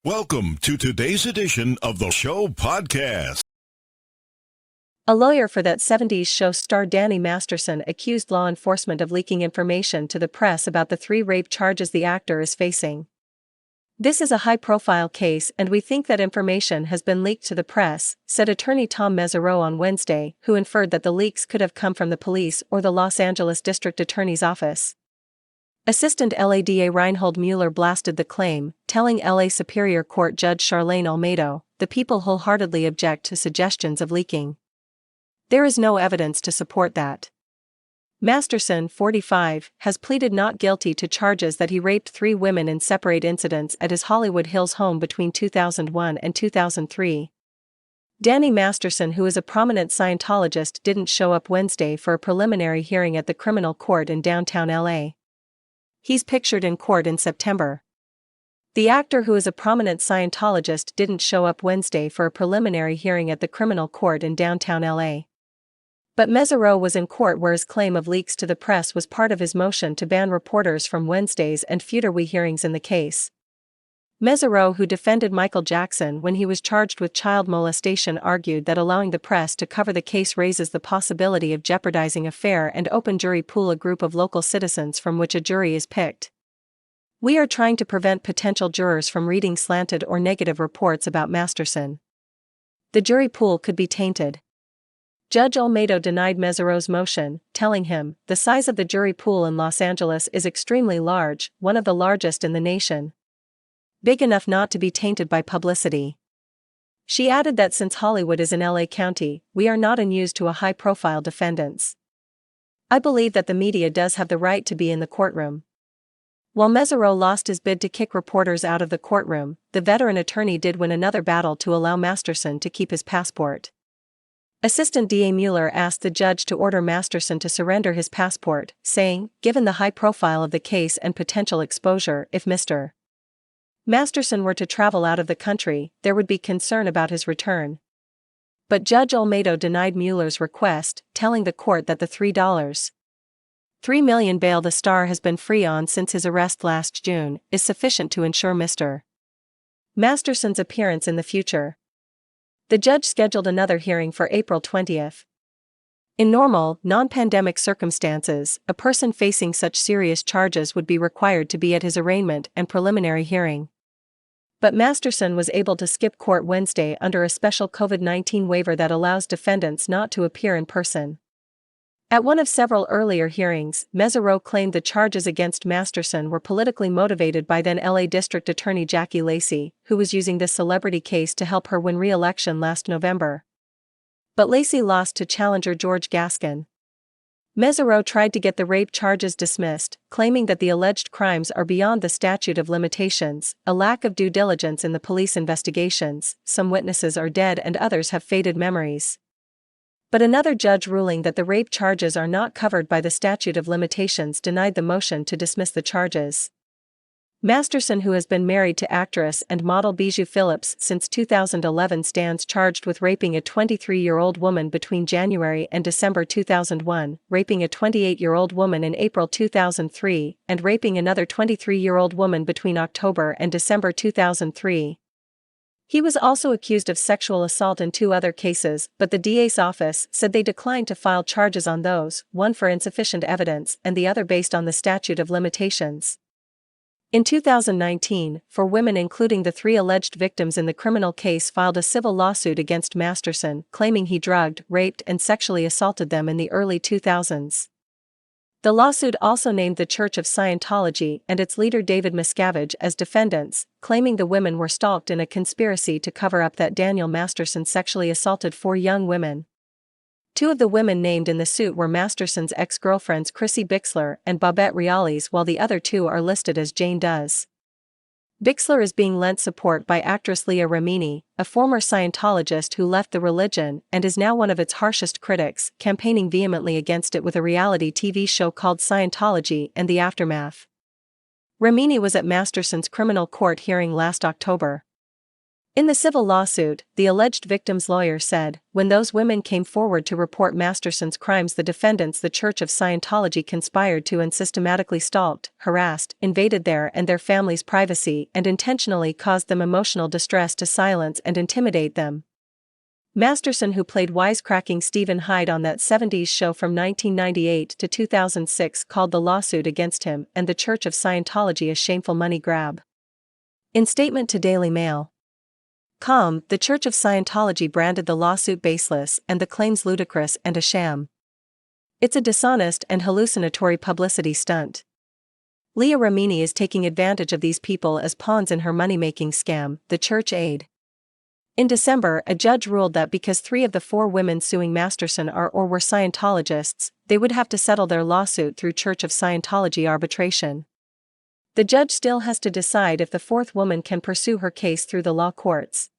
Welcome to today's edition of the show podcast. A lawyer for that 70s show star Danny Masterson accused law enforcement of leaking information to the press about the 3 rape charges the actor is facing. "This is a high-profile case and we think that information has been leaked to the press," said attorney Tom Mesereau on Wednesday, who inferred that the leaks could have come from the police or the Los Angeles District Attorney's Office. Assistant LADA Reinhold Mueller blasted the claim, telling LA Superior Court Judge Char, "The people wholeheartedly object to suggestions of leaking. There is no evidence to support that." Masterson, 45, has pleaded not guilty to charges that he raped 3 women in separate incidents at his Hollywood Hills home between 2001 and 2003. Danny Masterson, who is a prominent Scientologist, didn't show up Wednesday for a preliminary hearing at the criminal court in downtown LA. He's pictured in court in September. The actor, who is a prominent Scientologist, didn't show up Wednesday for a preliminary hearing at the criminal court in downtown LA. But Mesereau was in court where his claim of leaks to the press was part of his motion to ban reporters from Wednesday's and future hearings in the case. Mesereau, who defended Michael Jackson when he was charged with child molestation, argued that allowing the press to cover the case raises the possibility of jeopardizing a fair and open jury pool, a group of local citizens from which a jury is picked. "We are trying to prevent potential jurors from reading slanted or negative reports about Masterson. The jury pool could be tainted." Judge Olmedo denied Mesereau's motion, telling him, "The size of the jury pool in Los Angeles is extremely large, one of the largest in the nation. Big enough not to be tainted by publicity." She added that since Hollywood is in LA County, "We are not unused to a high-profile defendants. I believe that the media does have the right to be in the courtroom." While Mesereau lost his bid to kick reporters out of the courtroom, the veteran attorney did win another battle to allow Masterson to keep his passport. Assistant DA Mueller asked the judge to order Masterson to surrender his passport, saying, "Given the high profile of the case and potential exposure, if Mr. Masterson were to travel out of the country, there would be concern about his return." But Judge Olmedo denied Mueller's request, telling the court that the $3.3 million bail the star has been free on since his arrest last June is sufficient to ensure Mr. Masterson's appearance in the future. The judge scheduled another hearing for April 20th. In normal, non-pandemic circumstances, a person facing such serious charges would be required to be at his arraignment and preliminary hearing. But Masterson was able to skip court Wednesday under a special COVID-19 waiver that allows defendants not to appear in person. At one of several earlier hearings, Mesereau claimed the charges against Masterson were politically motivated by then LA District Attorney Jackie Lacey, who was using this celebrity case to help her win re-election last November. But Lacey lost to challenger George Gascon. Mesereau tried to get the rape charges dismissed, claiming that the alleged crimes are beyond the statute of limitations, a lack of due diligence in the police investigations, some witnesses are dead and others have faded memories. But another judge ruling that the rape charges are not covered by the statute of limitations denied the motion to dismiss the charges. Masterson, who has been married to actress and model Bijou Phillips since 2011, stands charged with raping a 23-year-old woman between January and December 2001, raping a 28-year-old woman in April 2003, and raping another 23-year-old woman between October and December 2003. He was also accused of sexual assault in 2 other cases, but the DA's office said they declined to file charges on those, one for insufficient evidence and the other based on the statute of limitations. In 2019, 4 women, including the 3 alleged victims in the criminal case, filed a civil lawsuit against Masterson, claiming he drugged, raped and sexually assaulted them in the early 2000s. The lawsuit also named the Church of Scientology and its leader David Miscavige as defendants, claiming the women were stalked in a conspiracy to cover up that Daniel Masterson sexually assaulted 4 young women. 2 of the women named in the suit were Masterson's ex-girlfriends Chrissy Bixler and Babette Reales, while the other 2 are listed as Jane Does. Bixler is being lent support by actress Leah Remini, a former Scientologist who left the religion and is now one of its harshest critics, campaigning vehemently against it with a reality TV show called Scientology and the Aftermath. Remini was at Masterson's criminal court hearing last October. In the civil lawsuit, the alleged victim's lawyer said, when those women came forward to report Masterson's crimes, the defendants, the Church of Scientology, conspired to and systematically stalked, harassed, invaded their and their family's privacy and intentionally caused them emotional distress to silence and intimidate them. Masterson, who played wisecracking Stephen Hyde on that 70s show from 1998 to 2006, called the lawsuit against him and the Church of Scientology a shameful money grab. In statement to Daily Mail. The Church of Scientology branded the lawsuit baseless and the claims ludicrous and a sham. It's a dishonest and hallucinatory publicity stunt. Leah Remini is taking advantage of these people as pawns in her money-making scam, the church aid. In December, a judge ruled that because 3 of the 4 women suing Masterson are or were Scientologists, they would have to settle their lawsuit through Church of Scientology arbitration. The judge still has to decide if the 4th woman can pursue her case through the law courts.